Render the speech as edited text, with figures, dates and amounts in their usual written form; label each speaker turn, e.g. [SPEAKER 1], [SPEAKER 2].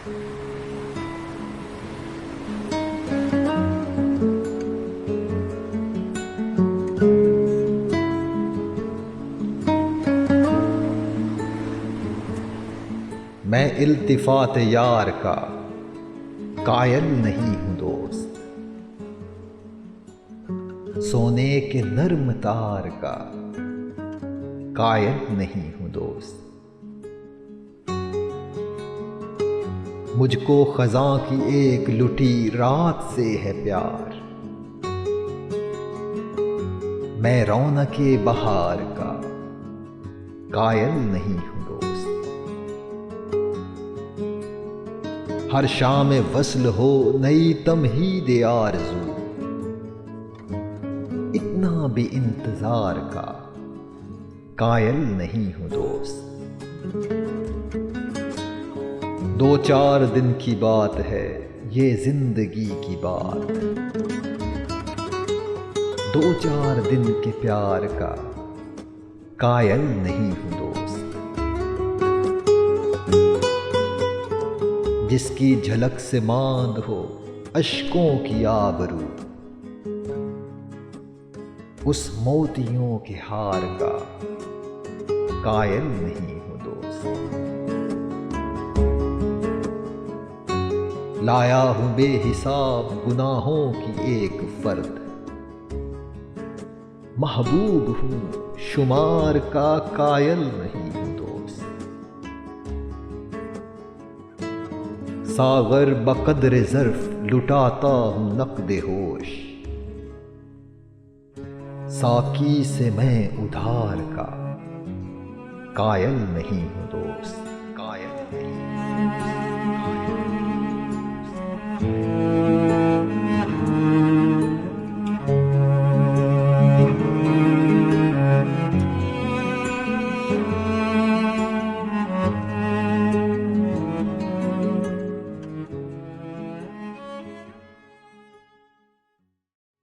[SPEAKER 1] मैं इल्तिफात यार का कायल नहीं हूं दोस्त, सोने के नर्म तार का कायल नहीं हूं दोस्त। मुझको खज़ां की एक लुटी रात से है प्यार, मैं रौनके बहार का कायल नहीं हूं दोस्त। हर शाम वस्ल हो नई तमहीद आरज़ू, इतना भी इंतजार का कायल नहीं हूं दोस्त। 2-4 दिन की बात है ये जिंदगी की बात, 2-4 दिन के प्यार का कायल नहीं हूं दोस्त। जिसकी झलक से मांद हो अश्कों की आबरू, उस मोतियों के हार का कायल नहीं हूं दोस्त। लाया हूं बेहिसाब गुनाहों की एक फर्द, महबूब हूं शुमार का कायल नहीं हूं दोस्त। सागर बकद्र ज़र्फ़ लुटाता हूं नक़्द होश, साकी से मैं उधार का कायल नहीं हूं दोस्त।